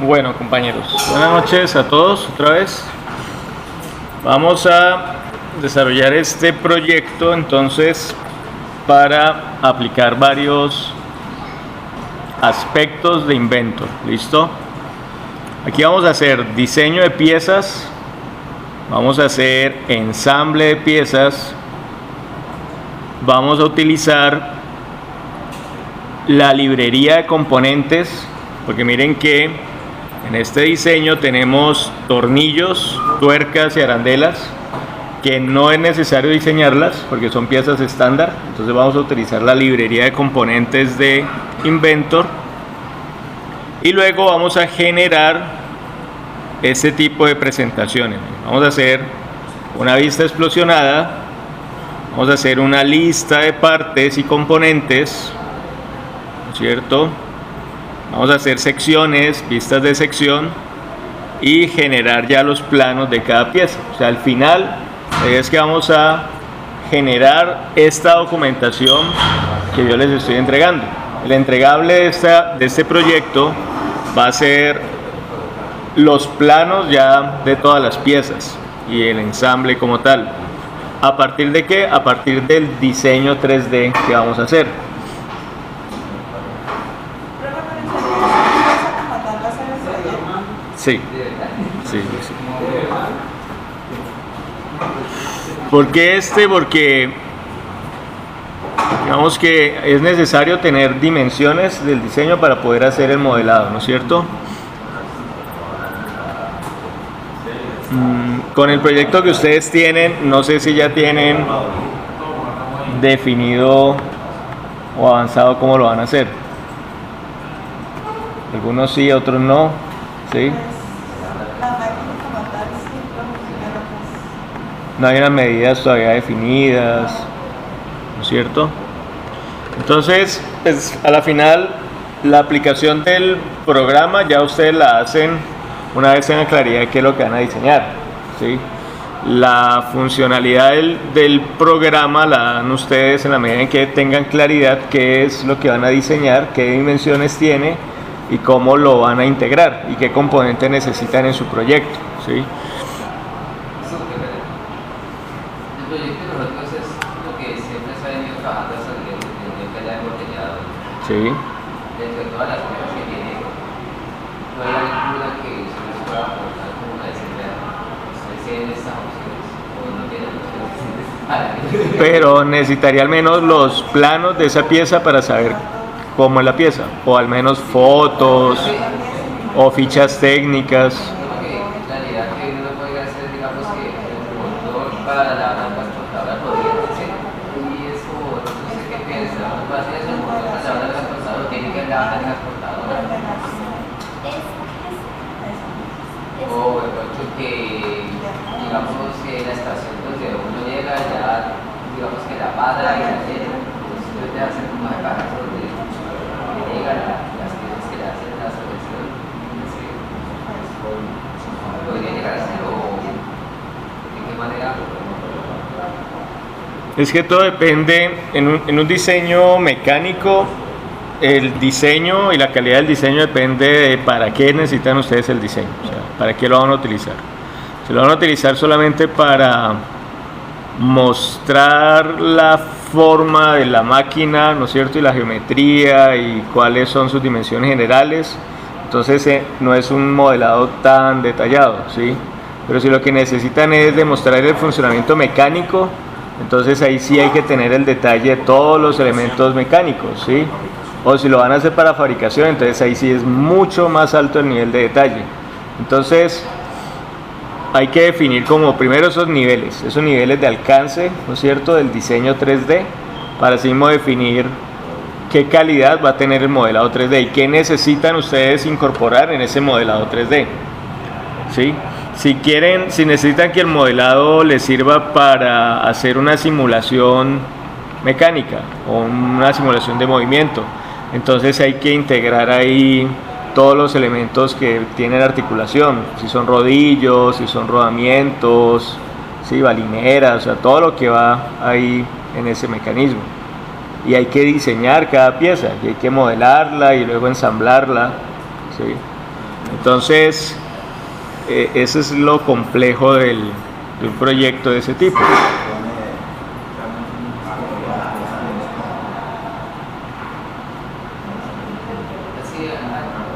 Bueno, compañeros, buenas noches a todos otra vez. Vamos a desarrollar este proyecto entonces para aplicar varios aspectos de Inventor. ¿Listo? Aquí vamos a hacer diseño de piezas, vamos a hacer ensamble de piezas, vamos a utilizar la librería de componentes, porque miren que en este diseño tenemos tornillos, tuercas y arandelas que no es necesario diseñarlas porque son piezas estándar. Entonces vamos a utilizar la librería de componentes de Inventor y luego vamos a generar este tipo de presentaciones. Vamos a hacer una vista explosionada, vamos a hacer una lista de partes y componentes, ¿no es cierto? Vamos a hacer secciones, vistas de sección y generar ya los planos de cada pieza. O sea, al final es que vamos a generar esta documentación que yo les estoy entregando. El entregable de este proyecto va a ser los planos ya de todas las piezas y el ensamble como tal. ¿A partir de qué? A partir del diseño 3D que vamos a hacer. Sí. ¿Por qué este? Porque digamos que es necesario tener dimensiones del diseño para poder hacer el modelado, ¿no es cierto? Con el proyecto que ustedes tienen, no sé si ya tienen definido o avanzado cómo lo van a hacer. Algunos sí, otros no. ¿Sí? No hay unas medidas todavía definidas, ¿no es cierto? Entonces, pues, a la final, la aplicación del programa ya ustedes la hacen una vez tengan claridad de qué es lo que van a diseñar, ¿sí? La funcionalidad del programa la dan ustedes en la medida en que tengan claridad qué es lo que van a diseñar, qué dimensiones tiene y cómo lo van a integrar y qué componentes necesitan en su proyecto, ¿sí? El proyecto de nosotros es lo que siempre se ha venido trabajando hasta el día que haya embotellado. Sí. Dentro de todas las cosas que tiene, no hay alguna que se nos pueda aportar como una disciplina. Ustedes tienen estas opciones o no tienen opciones. Pero necesitaría al menos los planos de esa pieza para saber cómo es la pieza, o al menos fotos o fichas técnicas. La idea que uno puede hacer, digamos que el motor para la transportadora podría ser, y es como, no sé qué piensa, va a ser el motor para la transportadora, tiene que lavar la transportadora. O de pronto que, digamos que la estación donde uno llega ya, digamos que la para y la llena, entonces debe hacer como de cajas donde llegan las piezas que le hacen la selección. ¿Podría llegar a ser o de qué manera? Es que todo depende, en un diseño mecánico, el diseño y la calidad del diseño depende de para qué necesitan ustedes el diseño, o sea, para qué lo van a utilizar. Si lo van a utilizar solamente para mostrar la forma de la máquina, ¿no es cierto? Y la geometría y cuáles son sus dimensiones generales, entonces no es un modelado tan detallado, ¿sí? Pero si lo que necesitan es demostrar el funcionamiento mecánico, entonces ahí sí hay que tener el detalle de todos los elementos mecánicos, ¿sí? O si lo van a hacer para fabricación, entonces ahí sí es mucho más alto el nivel de detalle. Entonces hay que definir como primero esos niveles de alcance, ¿no es cierto?, del diseño 3D, para así mismo definir qué calidad va a tener el modelado 3D y qué necesitan ustedes incorporar en ese modelado 3D, ¿sí? Si necesitan que el modelado les sirva para hacer una simulación mecánica o una simulación de movimiento, entonces hay que integrar ahí todos los elementos que tienen articulación, si son rodillos, si son rodamientos, ¿sí? Balineras, o sea, todo lo que va ahí en ese mecanismo. Y hay que diseñar cada pieza, y hay que modelarla y luego ensamblarla, ¿sí? Entonces, ese es lo complejo de un proyecto de ese tipo. Así,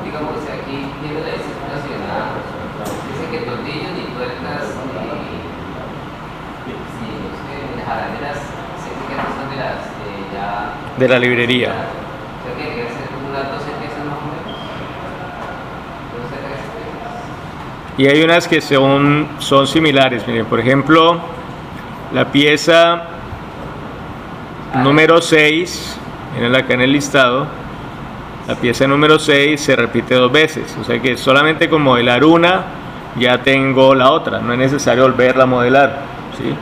digamos que aquí viendo la situación, dice que tornillos ni tuercas ni jaladeras se etiquetas son de las ya De la librería. O sea que debe ser como unas 12 piezas más o menos. Y hay unas que son similares. Miren, por ejemplo, la pieza número 6, miren acá en el listado, la pieza número 6 se repite 2 veces. O sea que solamente con modelar una ya tengo la otra. No es necesario volverla a modelar, ¿sí?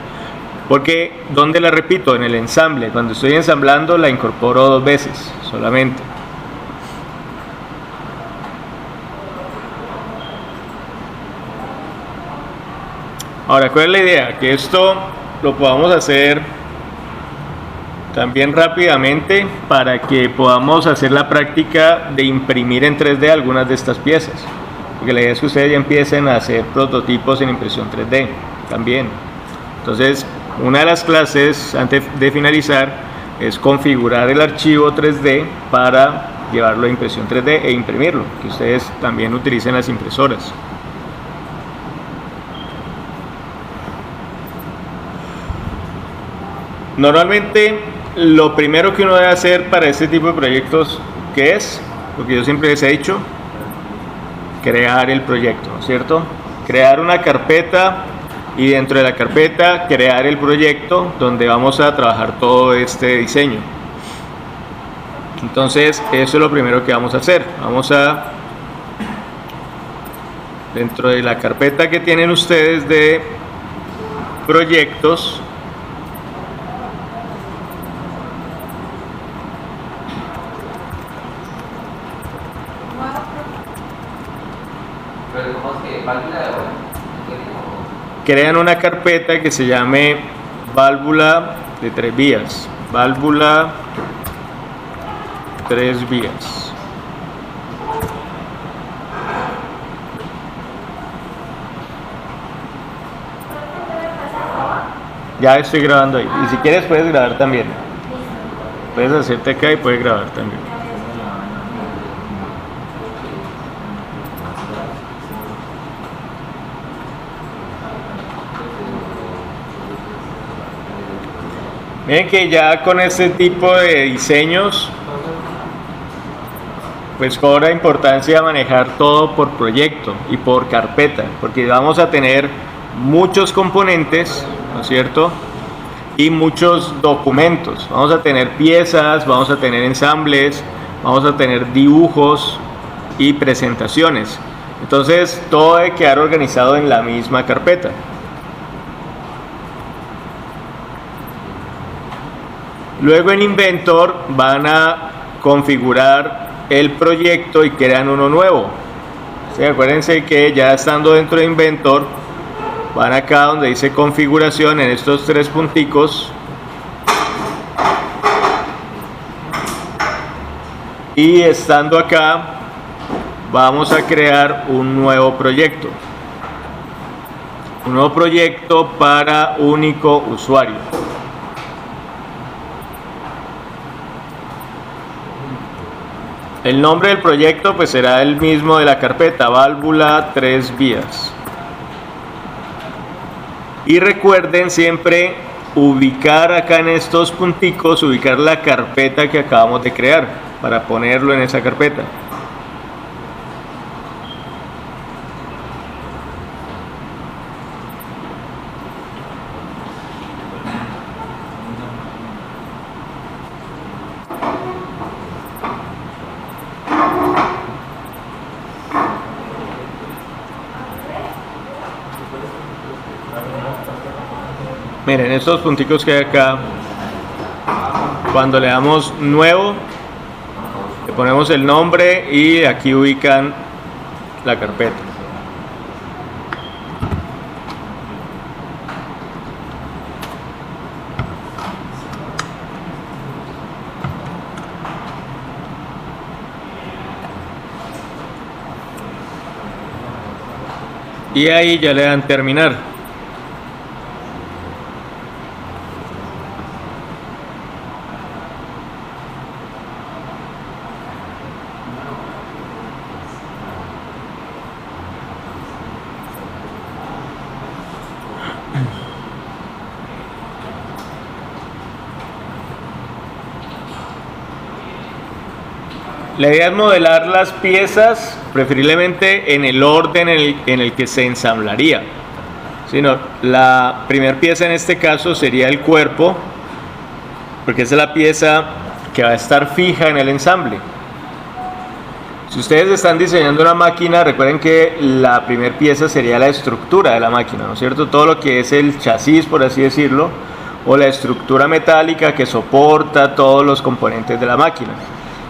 Porque, ¿dónde la repito? En el ensamble. Cuando estoy ensamblando la incorporo 2 veces solamente. Ahora, ¿cuál es la idea? Que esto lo podamos hacer también rápidamente para que podamos hacer la práctica de imprimir en 3D algunas de estas piezas. Porque la idea es que ustedes ya empiecen a hacer prototipos en impresión 3D también. Entonces, una de las clases antes de finalizar es configurar el archivo 3D para llevarlo a impresión 3D e imprimirlo, que ustedes también utilicen las impresoras. Normalmente lo primero que uno debe hacer para este tipo de proyectos, ¿qué es? Lo que yo siempre les he dicho, crear el proyecto, ¿no es cierto? Crear una carpeta y dentro de la carpeta crear el proyecto donde vamos a trabajar todo este diseño. Entonces eso es lo primero que vamos a hacer. Vamos a, dentro de la carpeta que tienen ustedes de proyectos, crean una carpeta que se llame válvula de 3 vías. Válvula 3 vías. Ya estoy grabando ahí. Y si quieres puedes grabar también. Puedes hacerte acá y puedes grabar también. Miren que ya con este tipo de diseños pues cobra importancia manejar todo por proyecto y por carpeta, porque vamos a tener muchos componentes, ¿no es cierto? Y muchos documentos. Vamos a tener piezas, vamos a tener ensambles, vamos a tener dibujos y presentaciones. Entonces todo debe quedar organizado en la misma carpeta. Luego en Inventor van a configurar el proyecto y crean uno nuevo. ¿Sí? Acuérdense que ya estando dentro de Inventor, van acá donde dice configuración en estos 3 punticos y estando acá vamos a crear un nuevo proyecto. Un nuevo proyecto para único usuario. El nombre del proyecto pues será el mismo de la carpeta, válvula 3 vías. Y recuerden siempre ubicar acá en estos punticos, ubicar la carpeta que acabamos de crear para ponerlo en esa carpeta. Miren, estos punticos que hay acá, cuando le damos nuevo, le ponemos el nombre y aquí ubican la carpeta. y ahí ya le dan terminar. La idea es modelar las piezas preferiblemente en el orden en el que se ensamblaría. Sino, la primera pieza en este caso sería el cuerpo, porque esa es la pieza que va a estar fija en el ensamble. Si ustedes están diseñando una máquina, recuerden que la primera pieza sería la estructura de la máquina, ¿no es cierto? Todo lo que es el chasis, por así decirlo, o la estructura metálica que soporta todos los componentes de la máquina.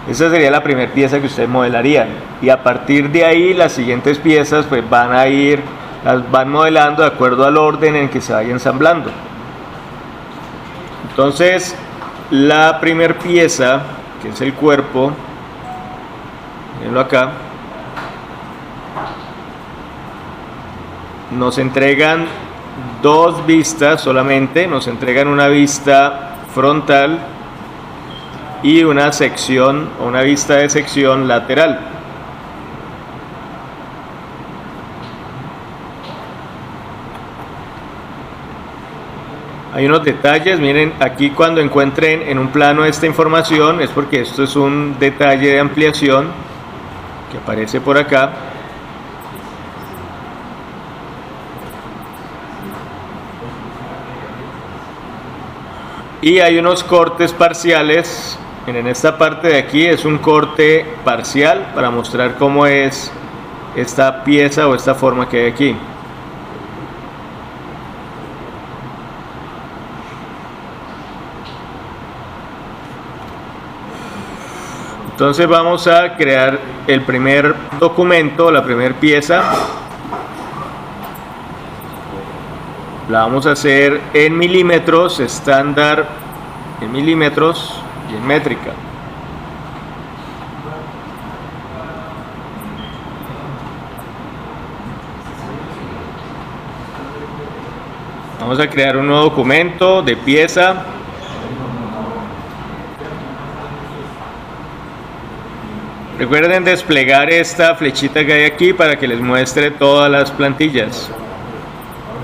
Esa sería la primera pieza que ustedes modelarían, y a partir de ahí las siguientes piezas pues las van modelando de acuerdo al orden en que se vaya ensamblando. Entonces, la primera pieza, que es el cuerpo, mirenlo acá, nos entregan dos vistas solamente, nos entregan una vista frontal y una sección o una vista de sección lateral. Hay unos detalles, miren, aquí cuando encuentren en un plano esta información es porque esto es un detalle de ampliación que aparece por acá. Y hay unos cortes parciales. Miren, esta parte de aquí es un corte parcial para mostrar cómo es esta pieza o esta forma que hay aquí. Entonces vamos a crear el primer documento, la primera pieza. La vamos a hacer en milímetros, estándar en milímetros y en métrica. Vamos a crear un nuevo documento de pieza. Recuerden desplegar esta flechita que hay aquí para que les muestre todas las plantillas.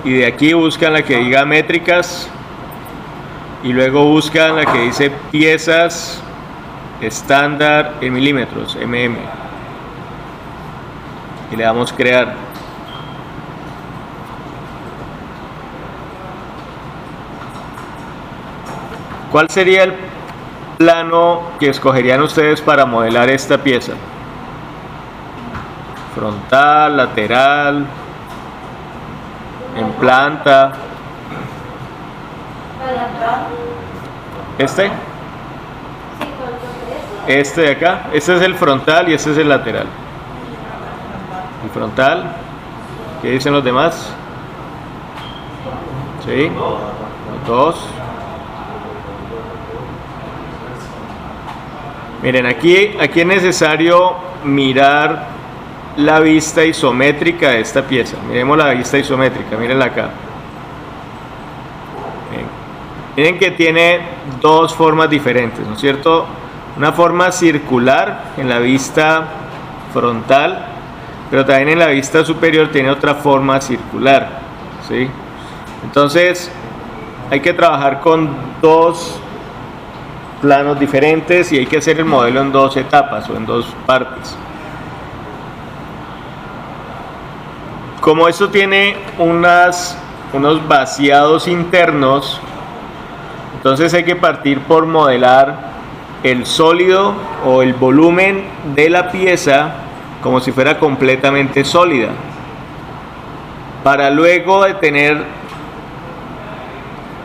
Y de aquí buscan la que diga métricas. Y luego buscan la que dice piezas estándar en milímetros, mm. Y le damos crear. ¿Cuál sería el plano que escogerían ustedes para modelar esta pieza? Frontal, lateral, en planta. Este de acá, este es el frontal y este es el lateral. El frontal, ¿qué dicen los demás? Sí, los dos. Miren, aquí es necesario mirar la vista isométrica de esta pieza. Miremos la vista isométrica, mírenla acá. Miren que tiene dos formas diferentes, ¿no es cierto? Una forma circular en la vista frontal, pero también en la vista superior tiene otra forma circular, ¿sí? Entonces hay que trabajar con dos planos diferentes y hay que hacer el modelo en dos etapas o en dos partes. Como esto tiene unos vaciados internos, entonces hay que partir por modelar el sólido o el volumen de la pieza como si fuera completamente sólida, para luego de tener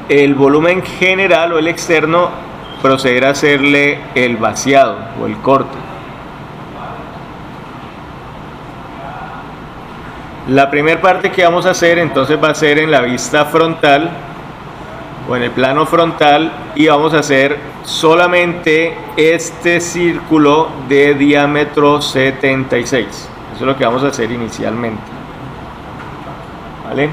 el volumen general o el externo, proceder a hacerle el vaciado o el corte. La primera parte que vamos a hacer entonces va a ser en la vista frontal o en el plano frontal, y vamos a hacer solamente este círculo de diámetro 76. Eso es lo que vamos a hacer inicialmente. ¿Vale?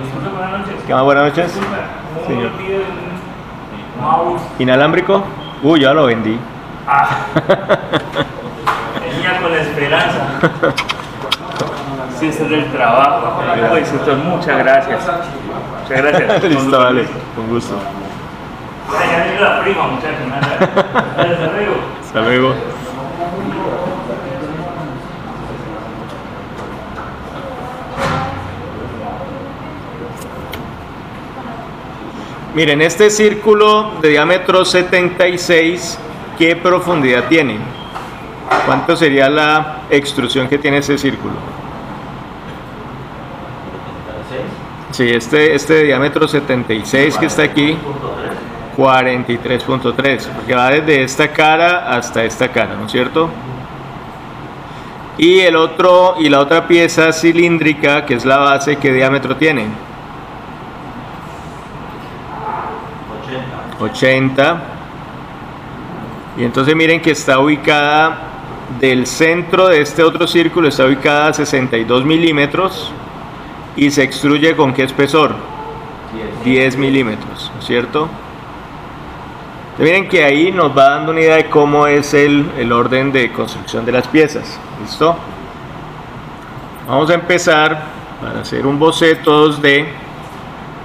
Disculpe, buenas noches. ¿Qué más? Buenas noches. Disculpa, ¿cómo Señor. me pide un mouse? ¿Inalámbrico? Ya lo vendí. Ah, venía con la esperanza. Sí, ese es el trabajo. Pues, doctor, muchas gracias. Muchas gracias. Listo, vale. Con gusto. Ya llegó la prima, muchachos. Hasta luego. Hasta luego. Miren, este círculo de diámetro 76, ¿qué profundidad tiene? ¿Cuánto sería la extrusión que tiene ese círculo? Sí, este de diámetro 76 que está aquí, 43.3, porque va desde esta cara hasta esta cara, ¿no es cierto? Y la otra pieza cilíndrica, que es la base, ¿qué diámetro tiene? 80. Y entonces miren que está ubicada del centro de este otro círculo, está ubicada a 62 milímetros y se extruye con qué espesor? 10 milímetros, ¿no es cierto? Entonces miren que ahí nos va dando una idea de cómo es el orden de construcción de las piezas. ¿Listo? Vamos a empezar para hacer un boceto 2D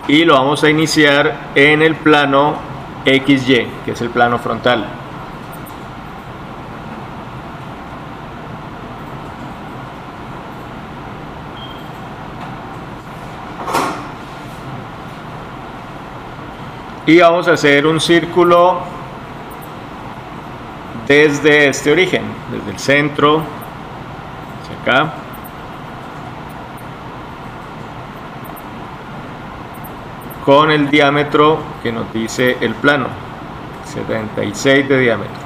y lo vamos a iniciar en el plano XY, que es el plano frontal. Y vamos a hacer un círculo desde este origen, desde el centro hacia acá. Con el diámetro que nos dice el plano, 76 de diámetro.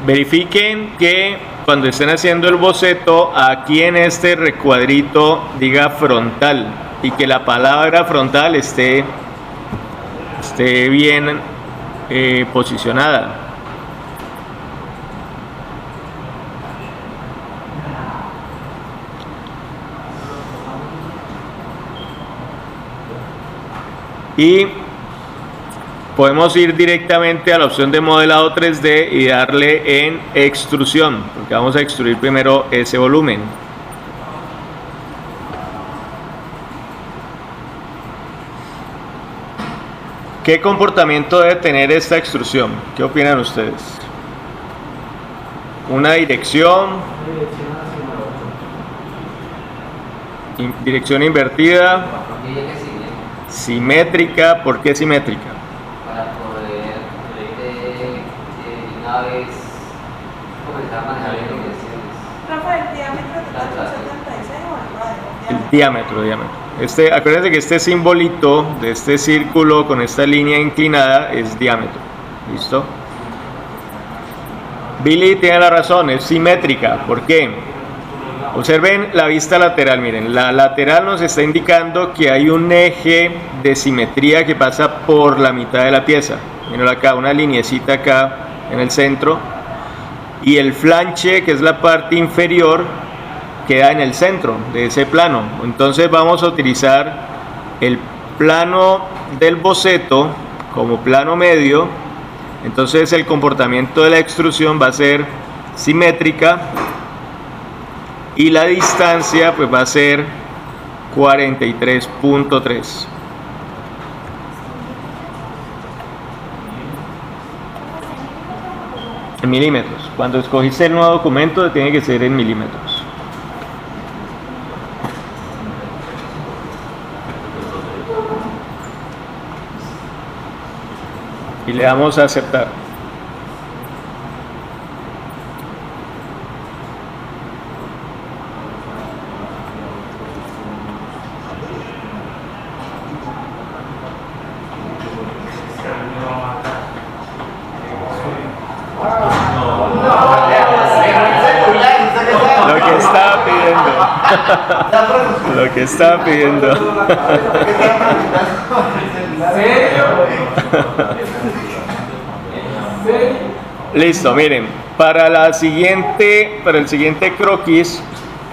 Verifiquen que cuando estén haciendo el boceto, aquí en este recuadrito diga frontal y que la palabra frontal esté bien posicionada. Y podemos ir directamente a la opción de modelado 3D y darle en extrusión, porque vamos a extruir primero ese volumen. ¿Qué comportamiento debe tener esta extrusión? ¿Qué opinan ustedes? ¿Una dirección? ¿Dirección invertida? ¿Simétrica? ¿Por qué simétrica? Para poder una vez comenzar a manejar las dimensiones. Rafa, ¿el diámetro total son 76 o el radio? El diámetro. Acuérdense que este simbolito de este círculo con esta línea inclinada es diámetro. ¿Listo? Billy tiene la razón, es simétrica. ¿Por qué? Observen la vista lateral, miren, la lateral nos está indicando que hay un eje de simetría que pasa por la mitad de la pieza. Miren acá, una lineecita acá en el centro. Y el flanche, que es la parte inferior, queda en el centro de ese plano. Entonces vamos a utilizar el plano del boceto como plano medio. Entonces el comportamiento de la extrusión va a ser simétrica y la distancia pues va a ser 43.3. En milímetros. Cuando escogiste el nuevo documento tiene que ser en milímetros. Y le damos a aceptar. Lo que estaba pidiendo. ¿En serio? Listo, miren, para el siguiente croquis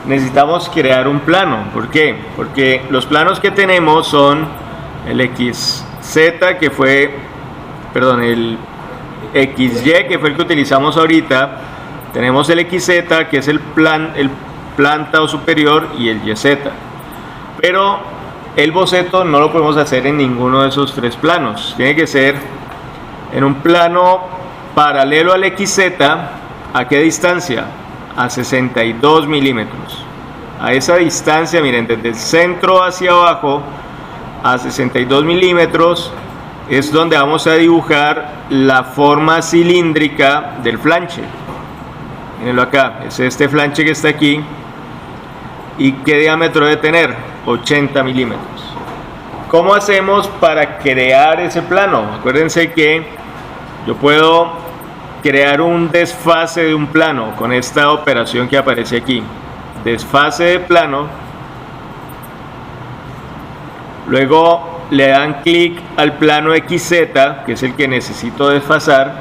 necesitamos crear un plano. ¿Por qué? Porque los planos que tenemos son el XZ, que fue, perdón, el XY, que fue el que utilizamos ahorita. Tenemos el XZ, que es el planta o superior, y el YZ. Pero el boceto no lo podemos hacer en ninguno de esos tres planos. Tiene que ser en un plano paralelo al XZ. ¿A qué distancia? A 62 milímetros. A esa distancia, miren, desde el centro hacia abajo a 62 milímetros es donde vamos a dibujar la forma cilíndrica del flanche. Mírenlo acá, es este flanche que está aquí. ¿Y qué diámetro debe tener? 80 milímetros. ¿Cómo hacemos para crear ese plano? Acuérdense que yo puedo crear un desfase de un plano con esta operación que aparece aquí. Desfase de plano. Luego le dan clic al plano XZ, que es el que necesito desfasar,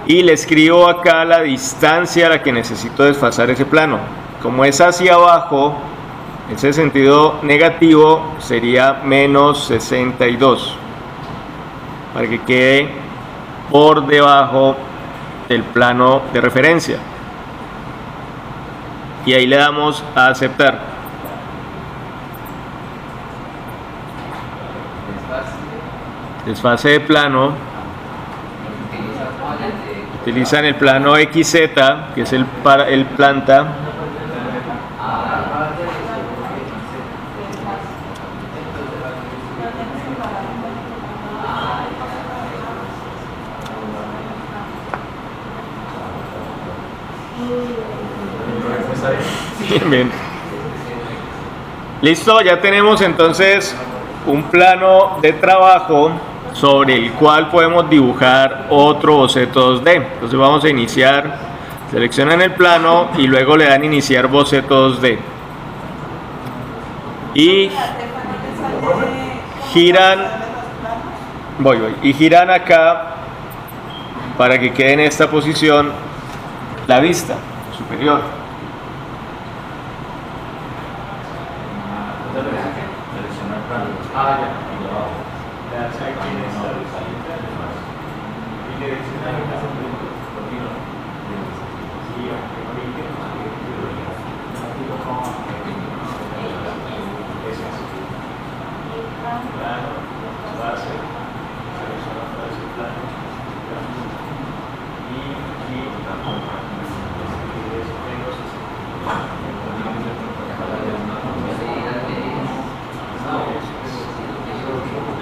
y le escribo acá la distancia a la que necesito desfasar ese plano. Como es hacia abajo, ese sentido negativo sería menos 62, para que quede por debajo del plano de referencia. Y ahí le damos a aceptar. Desfase de plano. Utilizan el plano XZ, que es el planta. Bien. Listo, ya tenemos entonces un plano de trabajo sobre el cual podemos dibujar otro boceto 2D. Entonces vamos a iniciar, seleccionan el plano y luego le dan iniciar boceto 2D. Y giran, y giran acá para que quede en esta posición la vista superior.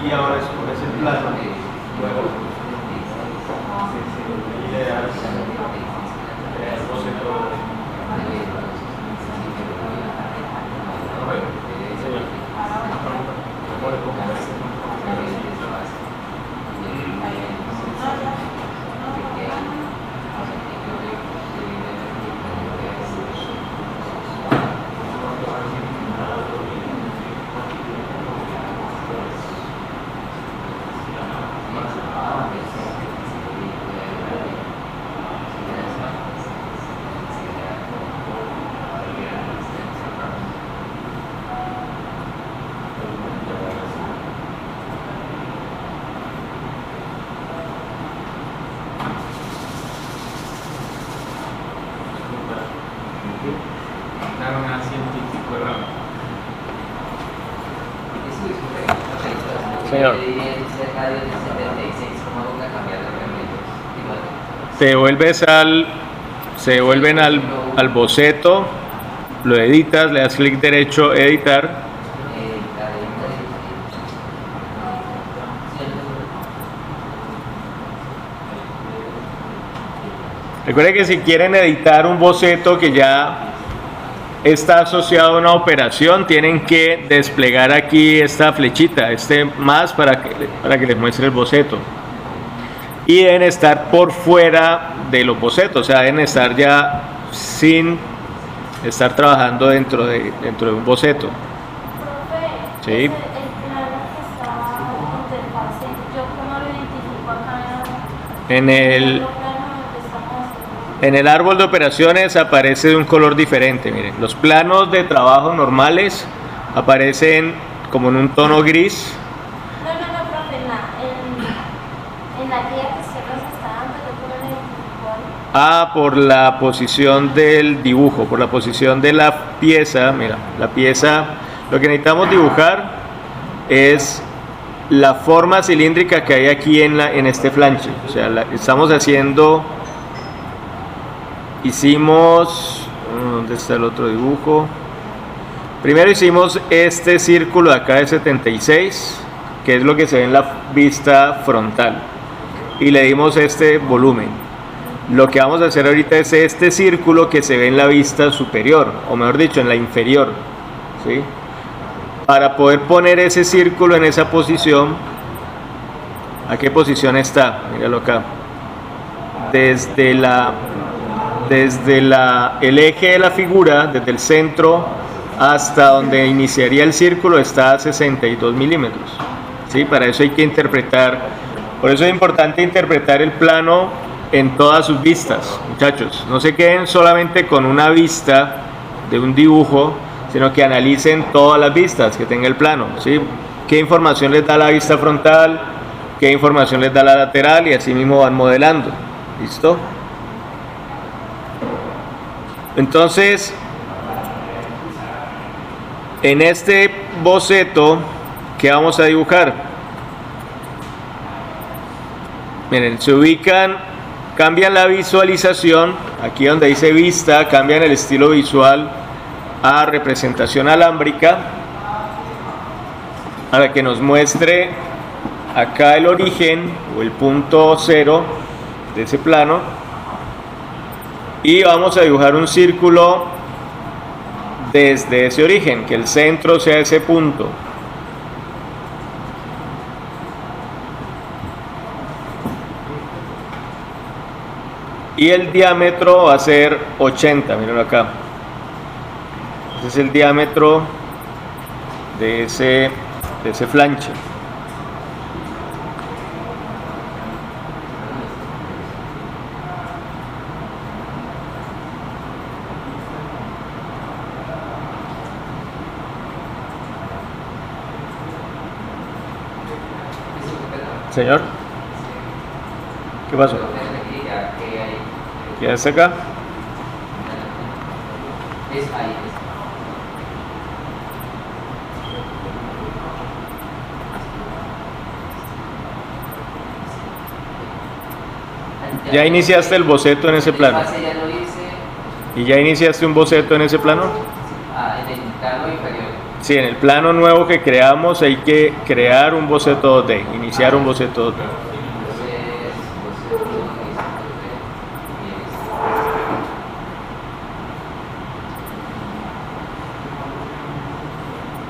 Y ahora escoges el plano, luego y le das crear boceto. Señor. Se devuelven al boceto, lo editas, le das clic derecho, editar. Recuerden que si quieren editar un boceto que ya está asociado a una operación, tienen que desplegar aquí esta flechita, más para que les muestre el boceto. Y deben estar por fuera de los bocetos, o sea, deben estar ya sin estar trabajando dentro de un boceto. Profe, Sí. el plano que está en interfase, ¿yo cómo lo identifico acá En el, otro plano que estamos haciendo? en el árbol de operaciones aparece de un color diferente. Miren, los planos de trabajo normales aparecen como en un tono gris. No, profe, en la guía que usted nos está dando, ¿yo cómo lo identifico ahí? Por la posición del dibujo, por la posición de la pieza. Mira, la pieza, lo que necesitamos dibujar es la forma cilíndrica que hay aquí en este flanche. O sea, estamos haciendo, hicimos, ¿dónde está el otro dibujo? Primero hicimos este círculo de acá de 76, que es lo que se ve en la vista frontal, y le dimos este volumen. Lo que vamos a hacer ahorita es este círculo que se ve en la vista superior, o mejor dicho, en la inferior, ¿sí? Para poder poner ese círculo en esa posición, ¿a qué posición está? Míralo acá. Desde el eje de la figura, desde el centro hasta donde iniciaría el círculo, está a 62 milímetros. ¿Sí? Para eso hay que interpretar, por eso es importante interpretar el plano en todas sus vistas, muchachos. No se queden solamente con una vista de un dibujo, sino que analicen todas las vistas que tenga el plano, ¿sí? Qué información les da la vista frontal, qué información les da la lateral, y así mismo van modelando. ¿Listo? Entonces, en este boceto, ¿qué vamos a dibujar? Miren, se ubican, cambian la visualización, aquí donde dice vista, cambian el estilo visual a representación alámbrica, para que nos muestre acá el origen o el punto cero de ese plano, y vamos a dibujar un círculo desde ese origen, que el centro sea ese punto. Y el diámetro va a ser 80, mírenlo acá. Ese es el diámetro de ese flanche. Señor, ¿qué pasó? ¿Qué hace acá? Es ahí. ¿Ya iniciaste el boceto en ese plano? Ya lo hice. ¿Y ya iniciaste un boceto en ese plano? En el plano inferior. Sí, en el plano nuevo que creamos hay que crear un boceto 2D, iniciar un boceto 2D.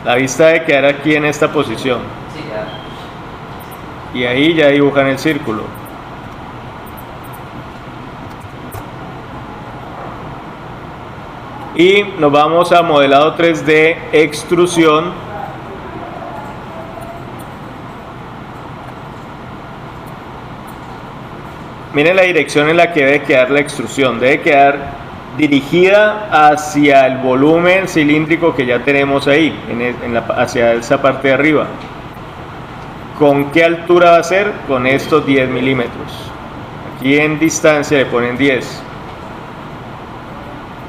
La vista debe quedar aquí en esta posición. Sí, ya. Y ahí ya dibujan el círculo. Y nos vamos a modelado 3D, extrusión. Miren la dirección en la que debe quedar la extrusión. Debe quedar dirigida hacia el volumen cilíndrico que ya tenemos ahí, hacia esa parte de arriba. ¿Con qué altura va a ser? Con estos 10 milímetros. Aquí en distancia le ponen 10.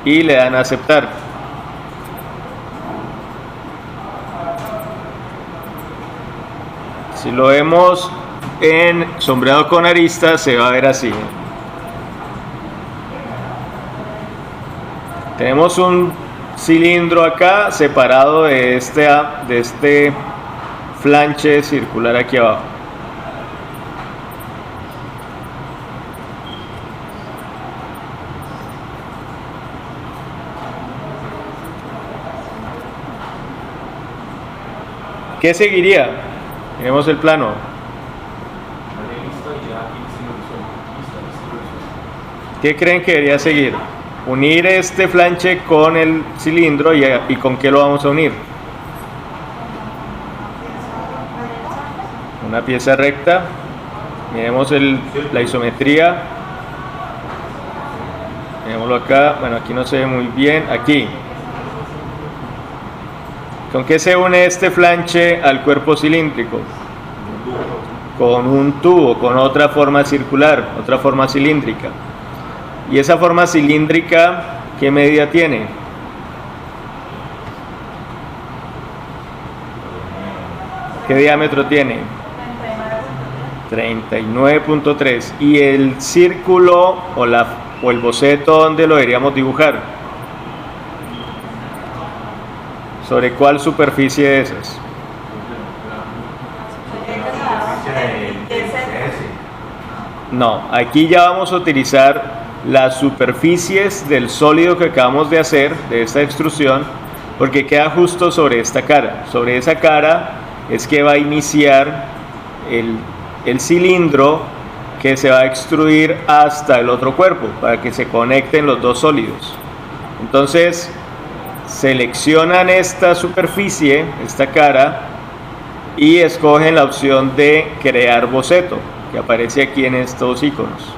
Y le dan a aceptar. Si lo vemos en sombreado con aristas, se va a ver así. Tenemos un cilindro acá separado de este flanche circular aquí abajo. ¿Qué seguiría? Miremos el plano. ¿Qué creen que debería seguir? unir este flanche con el cilindro y ¿con qué lo vamos a unir? Una pieza recta. Miremos la isometría. Miremoslo acá. Bueno, aquí no se ve muy bien. Aquí. ¿Con qué se une este flanche al cuerpo cilíndrico? Con un tubo, con otra forma circular, otra forma cilíndrica. ¿Y esa forma cilíndrica qué medida tiene? ¿Qué diámetro tiene? 39.3. ¿Y el círculo o el boceto dónde lo deberíamos dibujar? ¿Sobre cuál superficie de esas? No, aquí ya vamos a utilizar las superficies del sólido que acabamos de hacer, de esta extrusión, porque queda justo sobre esta cara. Sobre esa cara es que va a iniciar el cilindro que se va a extruir hasta el otro cuerpo, para que se conecten los dos sólidos. Entonces, seleccionan esta superficie, esta cara, y escogen la opción de crear boceto, que aparece aquí en estos iconos.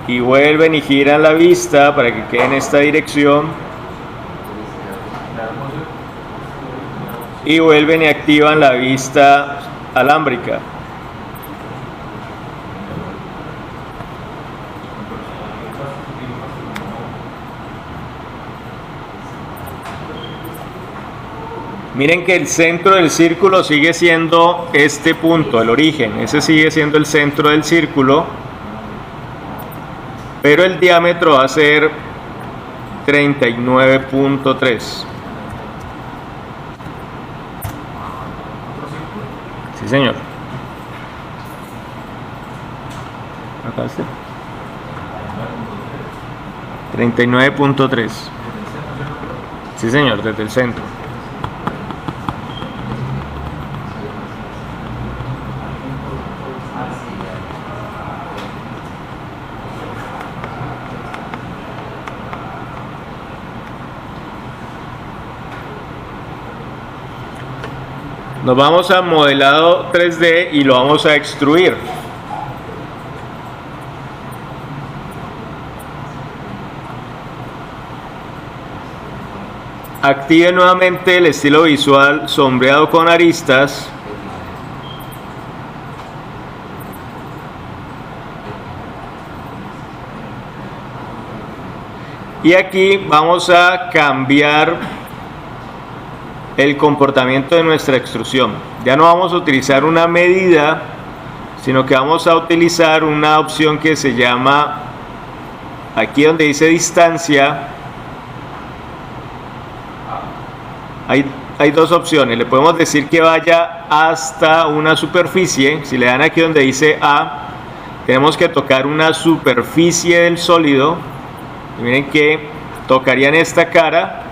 Y vuelven y giran la vista para que quede en esta dirección. Y vuelven y activan la vista alámbrica. Miren que el centro del círculo sigue siendo este punto, el origen. Ese sigue siendo el centro del círculo. Pero el diámetro va a ser 39.3. Sí, señor. Acá está. 39.3. Sí, señor, desde el centro. Nos vamos a modelado 3D y lo vamos a extruir. Active nuevamente el estilo visual sombreado con aristas. Y aquí vamos a cambiar el comportamiento de nuestra extrusión. Ya no vamos a utilizar una medida, sino que vamos a utilizar una opción que se llama, aquí donde dice distancia, hay dos opciones. Le podemos decir que vaya hasta una superficie. Si le dan aquí donde dice A, tenemos que tocar una superficie del sólido. Y miren que tocaría en esta cara,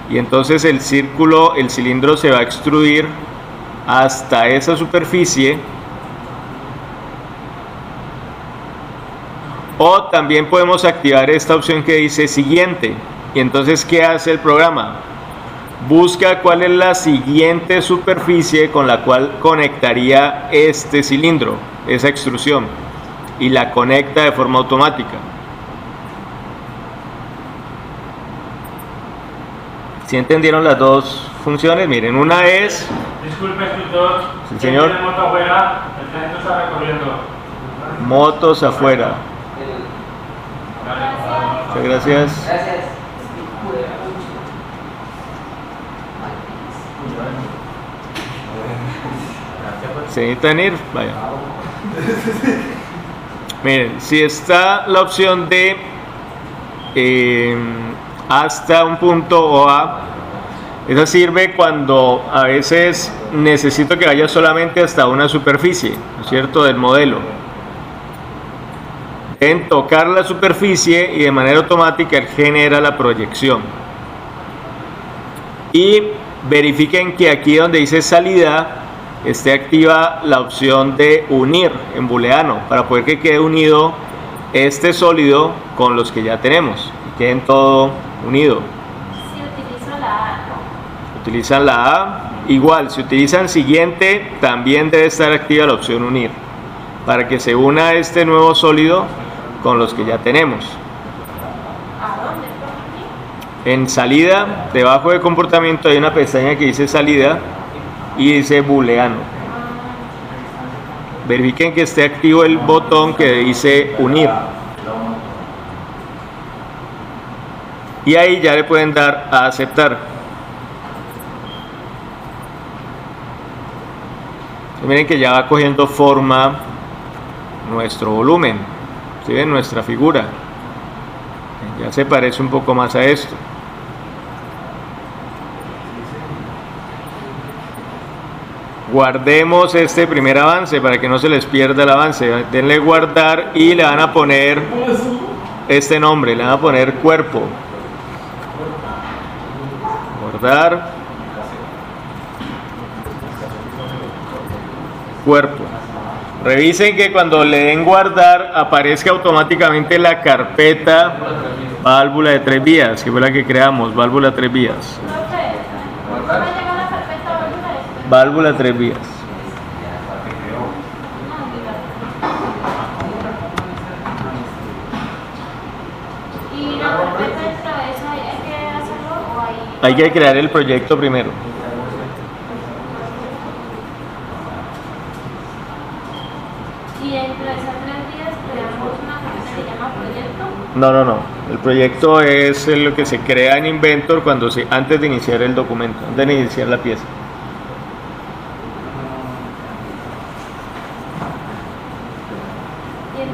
y entonces el círculo, el cilindro se va a extruir hasta esa superficie. O también podemos activar esta opción que dice siguiente. Y entonces, ¿qué hace el programa? Busca cuál es la siguiente superficie con la cual conectaría este cilindro, esa extrusión, y la conecta de forma automática. ¿Sí entendieron las dos funciones? Miren, una es... Disculpe, instructor. Sí, señor. Tiene moto afuera, el tránsito está recorriendo. Motos afuera. Muchas gracias. Gracias. ¿Se necesitan ir? Vaya. Miren, si está la opción de hasta un punto o A, esa sirve cuando a veces necesito que vaya solamente hasta una superficie, ¿no es cierto?, del modelo. En tocar la superficie y de manera automática él genera la proyección. Y verifiquen que aquí donde dice salida esté activa la opción de unir en booleano para poder que quede unido este sólido con los que ya tenemos y queden todo unido. Si utilizo la A. Utilizan la A, igual si utilizan siguiente también debe estar activa la opción unir para que se una este nuevo sólido con los que ya tenemos. ¿A dónde? ¿Por aquí? En salida, debajo de comportamiento hay una pestaña que dice salida y dice booleano. Verifiquen que esté activo el botón que dice unir. Y ahí ya le pueden dar a aceptar. Y miren que ya va cogiendo forma nuestro volumen, ¿sí ven? Nuestra figura. Ya se parece un poco más a esto. Guardemos este primer avance para que no se les pierda el avance. Denle guardar y le van a poner este nombre, le van a poner cuerpo. Guardar. Cuerpo. Revisen que cuando le den guardar aparezca automáticamente la carpeta válvula de 3 vías, que fue la que creamos, válvula 3 vías. ¿Va a llegar la carpeta válvula después? Válvula 3 vías. ¿Y la carpeta dentro de eso hay que hacerlo o hay? Hay que crear el proyecto primero. Y dentro de esas 3 días creamos una carpeta que se llama proyecto. No. El proyecto es lo que se crea en Inventor antes de iniciar el documento, antes de iniciar la pieza. Y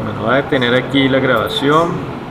Bueno, voy a detener aquí la grabación.